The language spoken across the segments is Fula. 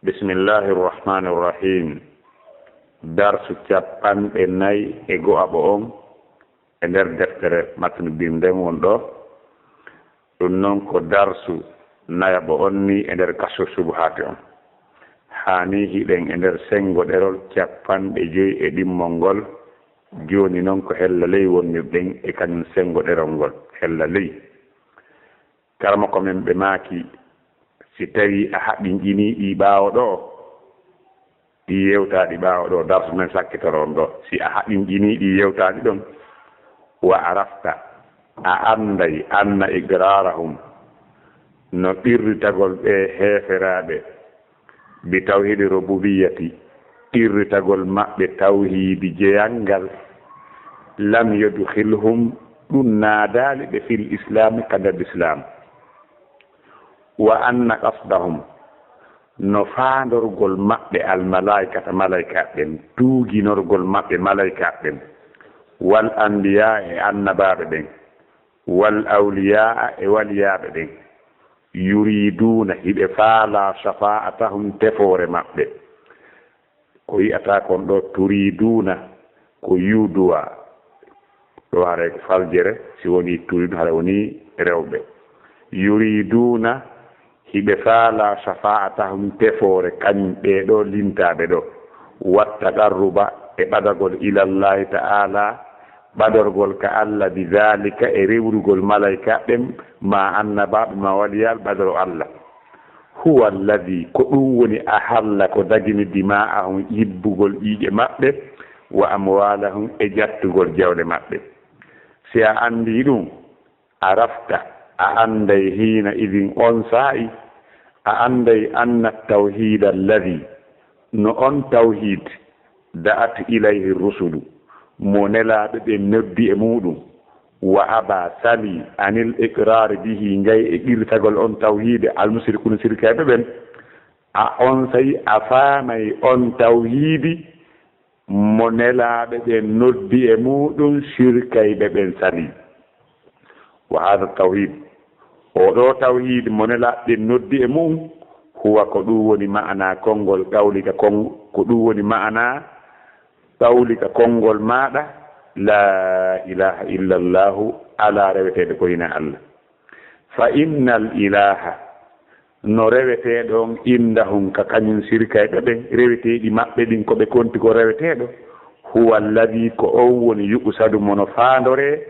Bismillahir Rahmanir Rahim. Darsu capanɗe nayi e go'aɓo on e nder deftere matnu bimden won ɗo. ɗum noon ko darsu nayaɓo on ni e nder kaso subhate on. Hani hiɗen e nder sengo ɗerol capanɗe joyi e ɗimmol ngol. Joni noon ko hella ley wonnirɗen e kañum sengo ɗerol ngol hella ley. Karma komin ɓe maaki si tawi a haɓi jiniɗi ɓaawo ɗo ɗi yewtaɗi ɓaawo ɗo darsu men sakkitoron ɗo si a haɓi jiniɗi yewtaɗi ɗon wa arafta a anday anna igrarahum no ɗirritagol ɓe heferaɓe bi tawhidi rububiyati ɗirritagol maɓɓe tawhidi jeyangal lam yudkhilhum ɗum naadali ɓe fil islami ka nder l'islam wa anna qasdahum no faandorgol maɓɓe almalaikata malaikaɓen tuuginorgol maɓɓe malaikaɓen wal anbiya e annabaɓe ɓen wal awliya e waliyaɓe ɓen yuriduna hiɓe faala shafa'atahum tefore maɓɓe ko yiyata kon ɗo turiduna ko yuduwa ɗo hare faljere si woni turidu hara woni rewɓe yuriduna hiɓe faala shafa'atahum tefore kañum ɓeɗo lintaɓe ɗo watta qarruba e ɓadagol ilallahi ta'ala ɓadorgol ka Allah bidhalika e rewrugol malaika ɓen ma annabaɓe ma waliyal ɓadoro Allah huwa alladhi ko ɗum woni ahalla ko dagini dima'ahum yibbugol ƴiƴe maɓɓe wa amwalahum e jattugol jawle maɓɓe si a andi ɗum arafta a anday hina idin on sa'i a anday anna tawhid alladhi no on tawhid da'at ilayhi rusulu mo nelaɓe ɓe noddi e muɗum wa aba sali anil iqrar bihi ngay e ɗirtagol on tawhide almusirkuna sirkaɓe ɓen a on sayi a faamay on tawhidi mo nelaɓe ɓe noddi e muɗum sirkayɓe ɓen sali wa hada tawhid oɗo tawhid mo nelaɓe noddi e mum huwa ko ɗum woni ma'ana konngol qawlika ko ɗum woni ma'ana qawlika konngol maɗa la ilaha illa llahu ala reweteɗo ko hina Allah fa innal ilaha no reweteɗon indahum ka kañum sirkayɓe ɓen reweteɗi maɓɓe ɗin koɓe konti ko reweteɗo huwa alladhi ko on woni yuɓusadu mono faandore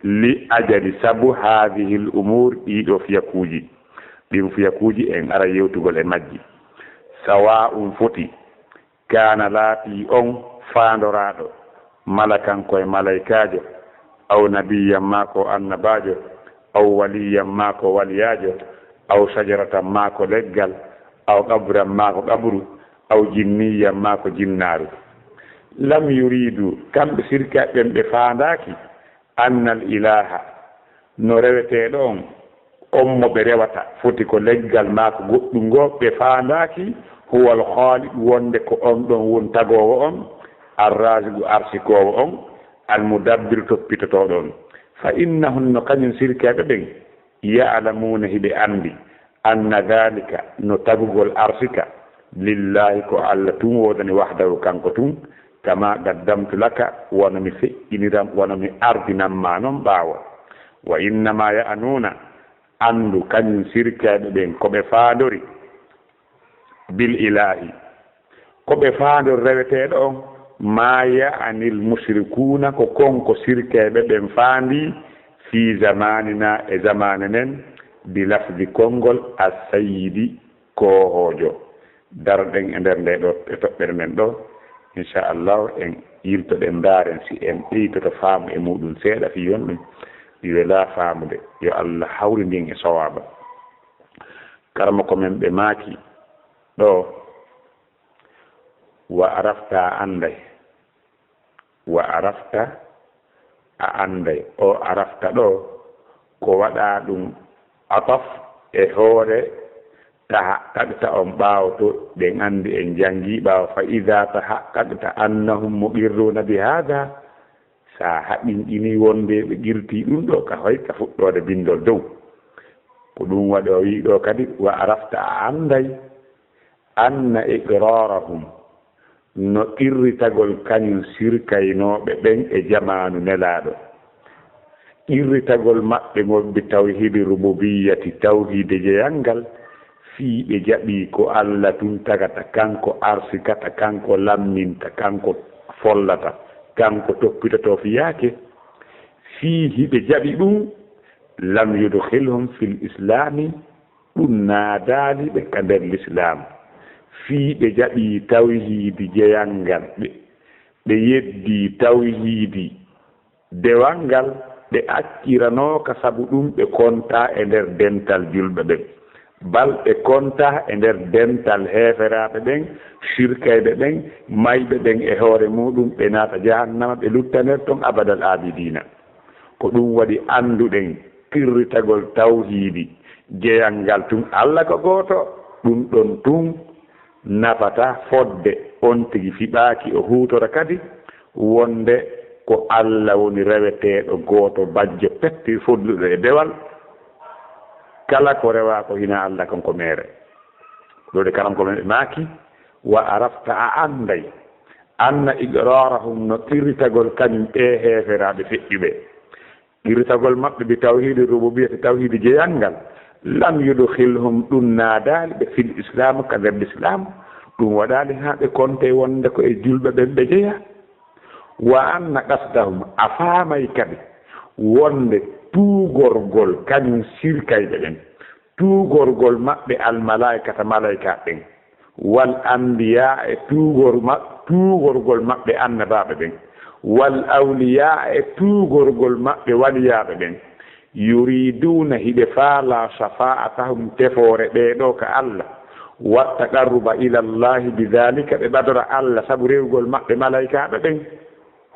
li ajali sabu hadhihi l umur ɗiɗo fiyakuji ɗin fiyakuji en ara yewtugol e majji sawa'un foti kana laati on faandoraɗo malakan koye malaikajo aw nabiyan ma ko annabajo aw waliyan ma ko waliyajo aw sajaratan ma ko leggal aw qabran ma ko qabru aw jinniyan ma ko jinnaru lam yuridu kamɓe sirkaɓen ɓe faandaki annal ilaha no reweteɗo on mo ɓe rewata foti ko leggal ma ko goɗɗum ngo ɓe faandaki huwa al khaliq wonde ko on ɗon won tagowo on arrazigu arsikowo on almudabbir toppitotoɗo on fa innahum no kañum sirkaɓe ɓen ya'lamuna hiɓe andi anna dhalika no tagugol arsika lillahi ko Allah tun wodani wahdahu kanko tun kama gaddamtu laka wono mi feƴƴiniram wono mi ardinamma noon ɓaawa wa innama ya'nuna andu kañum sirkaɓe ɓen koɓe faandori bil ilahi koɓe faandori reweteɗo on ma ya'anil mushrikuna ko konko sirkaɓe ɓen faandi fi zamanina e zamane men bi lafdi konngol as-sayyidi kohojo darɗen e nder nde ɗo e toɓɓere men ɗo inchallah en yiltoɗen ndaren si en ɓeytoto faamu e muɗum seeɗa fi yon ɗum ɗi wela faamude yo Allah hawri ndin e sawaba karma komen ɓe maaki ɗo wa arafta a anday o arafta ɗo ko waɗa ɗum ataf e hoore tahaqqaqta on ɓaawo to ɓen andi en jangi ɓaawo fa ida tahaqqaqta annahum muqirruna bi hada sa haɓinɗini wonde ɓe qirti ɗum ɗo ka hoy ka fuɗɗode bindol dow ko ɗum waɗi o wi ɗo kadi wa arafta a anday anna iqrarahum no irritagol kañum sirkaynoɓe ɓen e jamanu nelaɗo irritagol maɓɓe ngolɓe tawhidi rububiyati tawhide jeyangal fii ɓe jaɓi ko Allah tun tagata kanko arsikata kanko lamminta kanko follata kanko toppitoto fiyaake fii hiɓe jaɓi ɗum lam yudkhilhum fil islami ɗum naadaali ɓe ka nder l'islam fii ɓe jaɓi tawhidi jeyangal ɓe yeddi tawhidi dewalngal ɓe acciranoka sabu ɗum ɓe konta e nder dental julɓe ɓen bal ɓe konta e nder dental heeferaɓe ɓen sirkayɓe ɓen mayɓe ɓen e hoore muɗum ɓe naata jahannama ɓe luttaner ton abadal abidina ko ɗum waɗi anduɗen kirritagol tawhidi jeyangal tun Allah ko gooto ɗum ɗon tun nafata fodde on tigi fiɓaaki o huutora kadi wonde ko Allah woni reweteeɗo gooto bajjo petti fodluɗo e dewal kala ko rewa ko hina Allah konko mere ɗode karam ko men maaki wa arafta a anday anna iqrarahum no irritagol kañum ɓe heeferaɓe feƴƴuɓe irritagol maɓɓe bi tawhidi rububiyati tawhidi jeyangal lam yudkhilhum ɗum naadaali ɓe fil islam ka nder l'islam ɗum waɗaali haa ɓe konte wonde ko e julɓe ɓen ɓe jeya wa anna qasdahum a faamay kadi wonde tuugorgol kañum sirkayɓe ɓen tuugorgol maɓɓe almalaikata malaika ɓen wal anbiya e tuugorgol maɓɓe annabaɓe ɓen wal awliya e tuugorgol maɓɓe waliyaɓe ɓen yuriduna hiɓe faala shafa'atahum tefoore ɓeeɗo ka Allah wattaqarruba ila llahi bidhalika ɓe ɓadora Allah sabu rewgol maɓɓe malaikaɓe ɓen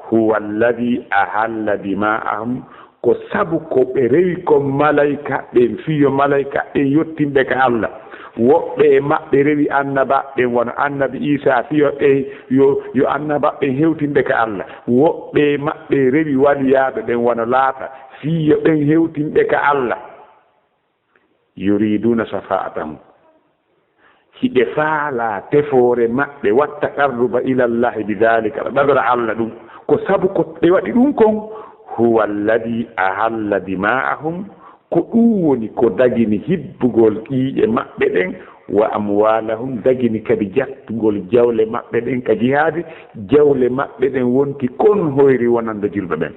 huwa alladi ahalla dima'ahum ko sabu ko ɓe rewi ko malaika ɓen fiyo malaika ɓen yottimɓe ka Allah woɓɓe e maɓɓe rewi annaba ɓen wono annabi Isa fiyo ɓe yo annaba ɓen hewtimɓe ka Allah woɓɓe e maɓɓe rewi waliyaɓe ɓen wono laata fiyo ɓen hewtimɓe ka Allah yuriduna shafa'atahum hiɓe faala tefoore maɓɓe watta qarruba ila llahi bidhalika ɓe ɓadora Allah ɗum ko sabu ko ɓe waɗi ɗum kon huwa alladi ahalla dima'ahum ko ɗum woni ko dagini hibbugol ƴiiƴe maɓɓe ɗen wa amwalahum dagini kadi jattugol jawle maɓɓe ɗen ka jihaadi jawle maɓɓe ɗen wonti kon hoyri wonande julɓe ɓen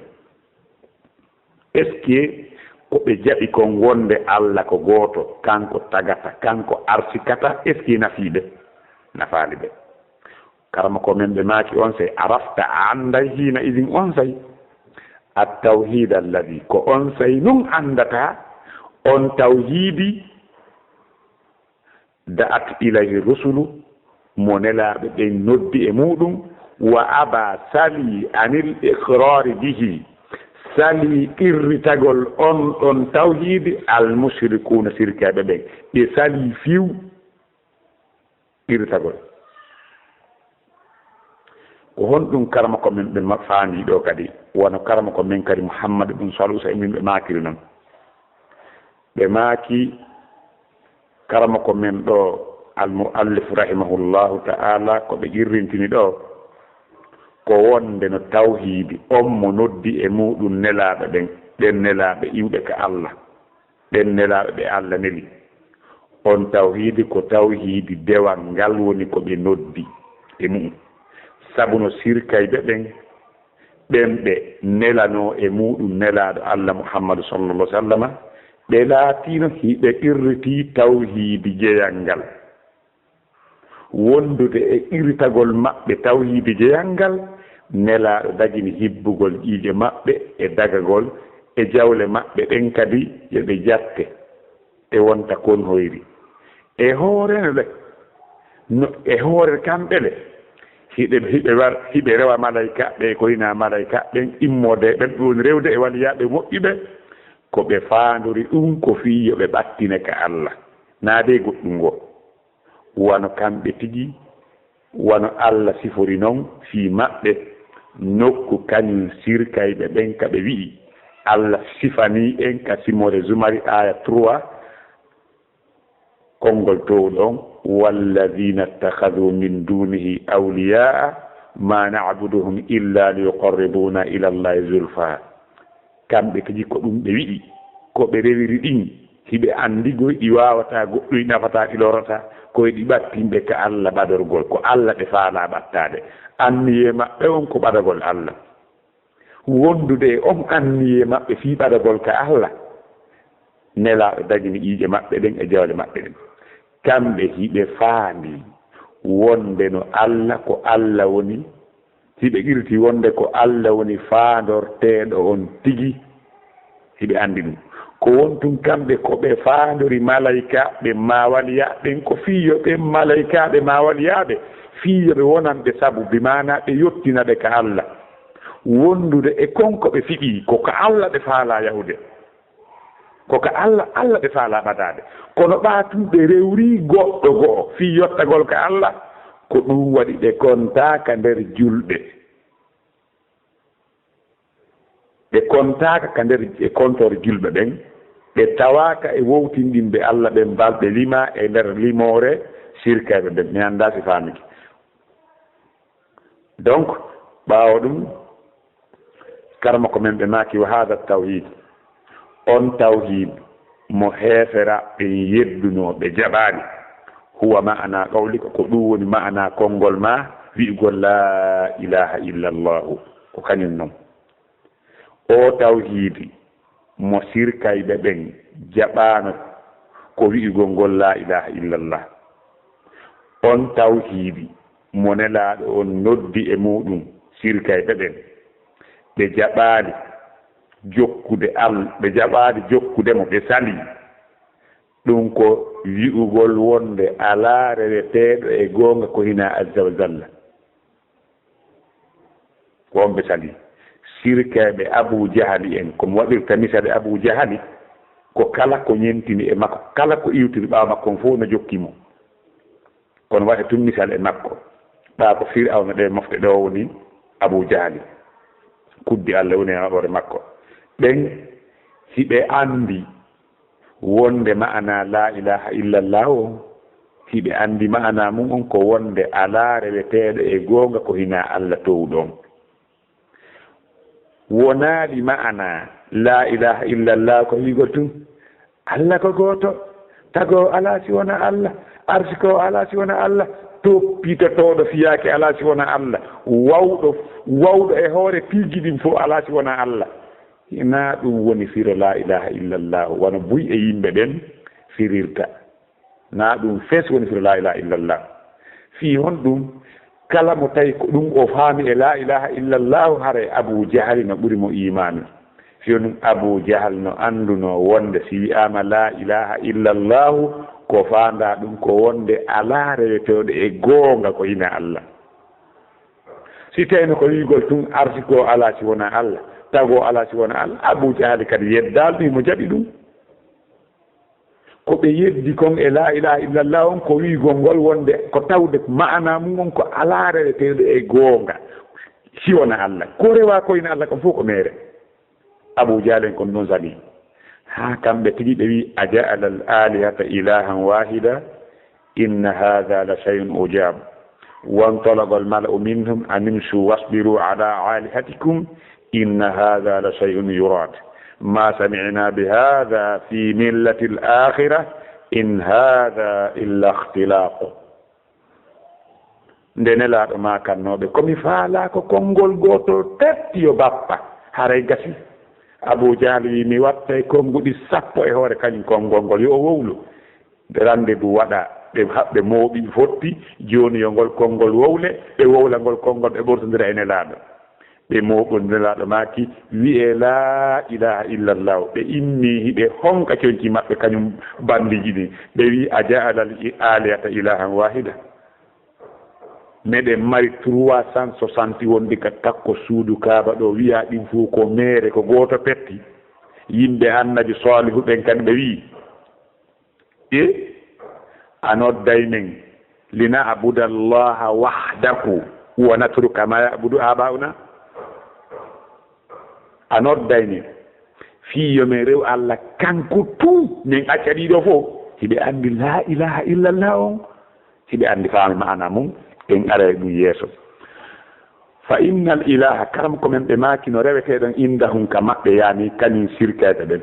est ce que ko ɓe jaɓi kon wonde Allah ko gooto kanko tagata kanko arsikata est ce que nafiiɓe nafaali ɓe karama ko men ɓe maaki on say arafta a anday hiina idin on say at tawhid alladi ko on say nun andata on tawhidi da'at ilayhi rusulu mo nelaaɓe ɓen noddi e muɗum wa aba sali anil iqrari bihi sali irritagol on ɗon tawhidi al mushrikuna sirkaɓe ɓen ɓe sali fiw irritagol ko honɗum karama ko men ɓe faandi ɗo kadi wono karama ko men kadi Muhammad ɗum salu sa min ɓe maakiri noon ɓe maaki karama ko men ɗo almuallif rahimahullahu ta'ala ko ɓe irrintini ɗo ko wonde no tawhidi on mo noddi e muɗum nelaaɓe ɓen ɓen nelaaɓe iwɓe ka Allah ɓen nelaaɓe ɓe Allah neli on tawhidi ko tawhidi dewal ngal woni ko ɓe noddi e muɗum sabu no sirkayɓe ɓen ɓen ɓe nelano e muɗum nelaaɗo Allah Muhammadu sallallahu alaihi wa sallam ɓe laatino hiɓe irriti tawhidi jeyal ngal wondude e irritagol maɓɓe tawhidi jeyal ngal nelaaɗo dagini hibbugol ƴiiƴe maɓɓe e dagagol e jawle maɓɓe ɓen kadi yoɓe jatte e wonta kon hoyri e hoorene no e hoore kamɓe le hiɓe rewa malayka ɓe ko hina malayka ɓen immode ɓen ɗum rewde e waliyaɓe moƴƴuɓe ko ɓe faandori ɗum ko fii yoɓe ɓattine ka Allah naade goɗɗum ngo wano kamɓe tigi wano Allah sifori noon fii maɓɓe nokku kañum sirkayɓe ɓen ka ɓe wi'i Allah sifani en ka simore Zumari aya 3 kongol towɗon walladina ittakhadhu min dunihi awliyaa ma na'buduhum illa liyuqarribuna ila allahi zulfa kamɓe kadi ko ɗum ɓe wiɗi ko ɓe rewiri ɗin hiɓe andi goy ɗi wawata goɗɗoy nafata ɗi lorata koye ɗi ɓattimɓe ka Allah ɓadorgol ko Allah ɓe faala ɓattade anniye maɓɓe on ko ɓadagol Allah wondude on anniye maɓɓe fi ɓadagol ka Allah nelaɓe dagini ƴiiƴe maɓɓe ɗen e jawle maɓɓe ɗen kamɓe hiɓe faandi wonde no Allah ko Allah woni hiɓe irti wonde ko Allah woni faandorteɗo on tigi hiɓe andi ɗum ko wontun kamɓe ko ɓe faandori malayika ɓe mawaliya ɓen ko fiyoɓe malayikaɓe mawaliyaɓe fiyoɓe wonanɓe sabu bimana ɓe yottinaɓe ka Allah wondude e konko ɓe fiɓi koko Allah ɓe faala yahude koko Allah ɓe faala ɓadade kono ɓatumɓe rewri goɗɗo go'o fi yottagol ka Allah ko ɗum waɗi ɓe kontaka nder julɓe ɓe kontaka ka nder e kontore julɓe ɓen ɓe tawaka e wowtindinɓe Allah ɓen balɓe lima e nder limore sirkaɓe ɓen mi anda si famiki donc ɓawo ɗum karma ko men ɓe maki wa hada tawhid on tawhid mo heefera ɓen yeddunoɓe jaɓani huwa ma'ana qawlika ko ɗum woni ma'ana konngol ma wi'ugol la ilaha illa llahu ko kañum noon o tawhidi mo sirkayɓe ɓen jaɓano ko wi'ugol ngol la ilaha illallah on tawhidi mo nelaɗo on noddi e muɗum sirkayɓe ɓen ɓe jaɓani jokkude ɓe jaɓani jokkudemo ɓe sali ɗum ko wi'ugol wonde ala reweteɗo e gonga ko hina azza wa jalla ko on ɓe sali sirkeɓe Abu Jahali en komi waɗirta misale Abu Jahali ko kala ko ñentini e makko kala ko iwtiri ɓawa makko on fof no jokkimo kono waɗa tun misal e makko ɓa ko Fir'auna ɗe mofte ɗo woni Abu Jahali kuddi Allah woni e maɓore makko ɓen hiɓe andi wonde ma'ana la ilaha illallah o hiɓe andi ma'ana mum on ko wonde ala reweteɗo e gonga ko hina Allah towɗon wonaɗi ma'ana la ilaha illallah ko wigol tun Allah ko goto tago ala si wona Allah arsiko ala si wona Allah toppitotoɗo fiyake ala si wona Allah wawɗo e hoore piijiɗin fof ala si wona Allah na ɗum woni firo la ilaha illallah wona buy e yimɓe ɓen firirta na ɗum fes woni firo la ilaha illallah fi hon ɗum kala mo tawi ko ɗum o faami e la ilaha illallah hare Abu Jahal no ɓuri mo imanu fiyo ɗum Abu Jahal no anduno wonde si wiyama la ilaha illallah ko faanda ɗum ko wonde ala reweteɗo e goonga ko hina Allah si tawino ko wigol tun arsi ko ala si wona Allah tago ala si wona Allah Abu Jahal kadi yeddal ɗum mo jaɓi ɗum ko ɓe yeddi kon e la ilaha illallah on ko wigol ngol wonde ko tawde ma'ana mum on ko ala reweteɗo e goonga si wona Allah ko rewa ko hina Allah kam fof ko mere Abu Jahal en kon noon sali ha kamɓe tigi ɓe wi aja'ala al alihata ilahan wahida inna hadha la shay'un ujab wantalaga al mala'u minhum an imshu wasbiru ala alihatikum inna hadha la shay'un yurad ma sami'na bihadha fi millati al akhirah in hadha illa ikhtilaq ndenelaɗo ma kannoɓe komi faala ko konngol goto tetti yo bappa haray gasi Abu Jahal wi mi watta konguɗi 10 e hoore kañum konngol ngol yo o wowlu rendez-vous waɗa ɓe haɓɓe mooɓi fotti joni yo ngol konngol wowle ɓe wowla ngol konngol ɓe ɓortodira e nelaɗo ɓe mooɓon nelaɗo maki wi'e la ilaha illallah ɓe inni hiɓe honka coñci maɓɓe kañum bandiji ɗi ɓe wi a ja'ala al alihata ilahan wahida meɗen mari 360 wonɗi ka takko suudu kaaba ɗo wiya ɗin fof ko mere ko goto petti yimɓe annabi salihu ɓen kadi ɓe wi a nodday men lina abuda allaha wahdahu wa natruka ma yabudu abauna a nodday men fiyo men rew Allah kanko tout min acca ɗiɗo fof hiɓe andi la ilaha illallah on hiɓe andi faami maana mum en ara ɗum yeeso fa innal ilaha karam ko men ɓe maaki no reweteɗon indahum ka maɓɓe yaani kañum sirkede ɓen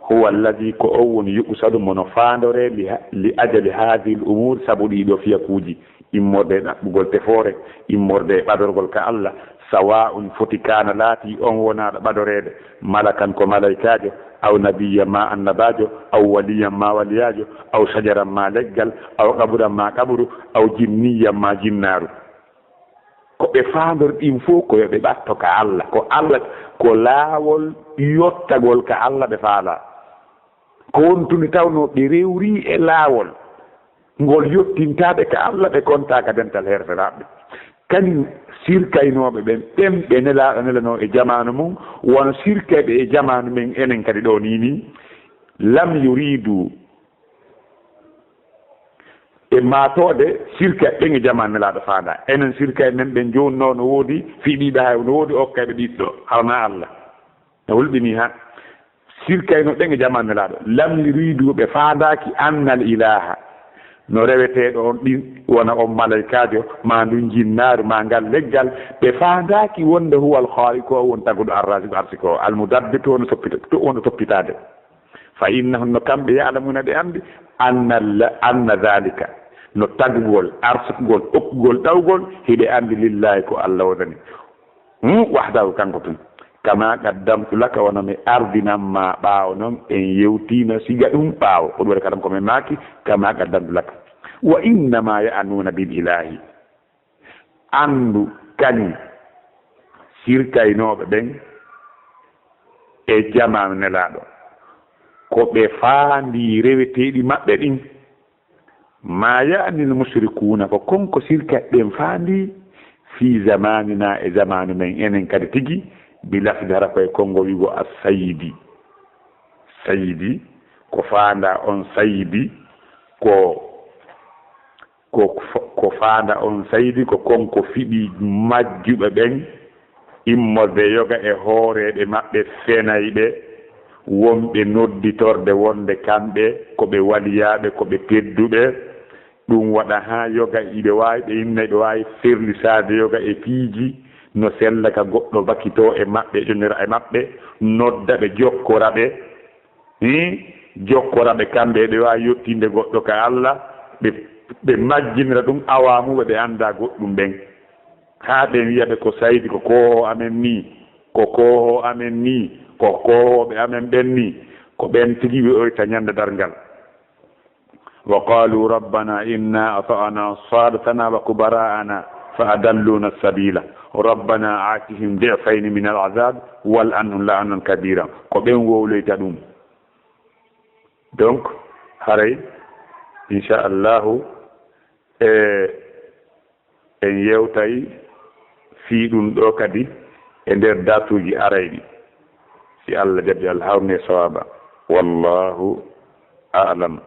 huwa alladi ko o woni yuɓusadu mono faandore li ajali hadi l umur sabu ɗiɗo fiyakuuji immorde e ɗaɓɓugol tefoore immorde e ɓadorgol ka Allah sawa'un foti kana laati on wonaɗo ɓadoreede malakan ko malaikajo aw nabiyan ma annabajo aw waliyan ma waliyajo aw sajaran ma leggal aw qaburan ma qaburu aw jinniyan ma jinnaaru ko ɓe faandor ɗin fof ko yoɓe ɓatto ka Allah ko Allah ko laawol yottagol ka Allah ɓe faala ko wontuni tawno ɓe rewri e laawol ngol yottintaɓe ka Allah ɓe konta ka dental herferaɓe kañum sirkaynoɓe ɓen ɓen ɓe nelano e jamanu mum wono sirkayɓe e jamanu men enen kadi ɗo ni lam yuridu e matode sirka ɓen e jamanu nelaɗo faanda enen sirka men ɓen jonno no woodi fiɗiɓe hay no woodi okkaɓe ɗiɗɗo harna Allah no hulɓini ha sirkayno ɓen e jamanu nelaɗo lam yuridu ɓe faandaki annal ilaha no reweteɗo on ɗin wona on malaikajo ma ndun jinnaaru ma ngal leggal ɓe faandaki wonde huwal khaliqo won taguɗo arrasibo arsiko almudabbito wono wono toppitade fa innahum no kamɓe ya'lamuna ɓe andi anna dhalika no tagugol arsugol okkugol ɗawgol hiɓe andi lillahi ko Allah wonani wahdahu kanko tun kama qaddamtu laka wono mi ardinanma ɓaawo noon en yewtina siga ɗum ɓaawo ko ɗum waɗi kadam komin maaki kama qaddamtu laka wa innama ya'nuna bil ilahi andu kañum sirkaynoɓe ɓen e jamanu nelaɗo ko ɓe faandi reweteɗi maɓɓe ɗin ma ya'ni l mushrikuna ko konko sirkat ɓen faandi fi zamanina e zamanu men enen kadi tigi bilafde hara koye kongo wigo a sayidi ko faanda on sayidi ko faanda on sayidi ko konko fiɗi majjuɓe ɓen immorde yoga e hooreɓe maɓɓe fenayɓe wonɓe nodditorde wonde kamɓe koɓe waliyaɓe koɓe tedduɓe ɗum waɗa ha yoga iɓe wawi ɓe inna ɓe wawi ferlisade yoga e piiji no sella ka goɗɗo bakito e maɓɓe ƴonira e maɓɓe nodda ɓe jokkoraɓe jokkoraɓe kamɓe ɓe wawi yettinde goɗɗo ka Allah ɓe majjinira ɗum awamuɓe ɓe anda goɗɗum ɓen ha ɓe wiyaɓe ko saydi ko koho amen ni ko koho amen ni ko kohoɓe amen ɓen ni ko ɓen tigi wi'oyta ñande dargal wa qalu rabbana inna ata'na sadatana wa kubara'ana fa adalluna sabila rabbana atihim di'fayni min al'azab wal anhum la'anan kabira ko ɓen wowloyta ɗum donc haray inchallahu en yewtay fii ɗum ɗo kadi e nder datuji arayɗi si Allah jabbi Allah hawne sawaba wallahu a'lam.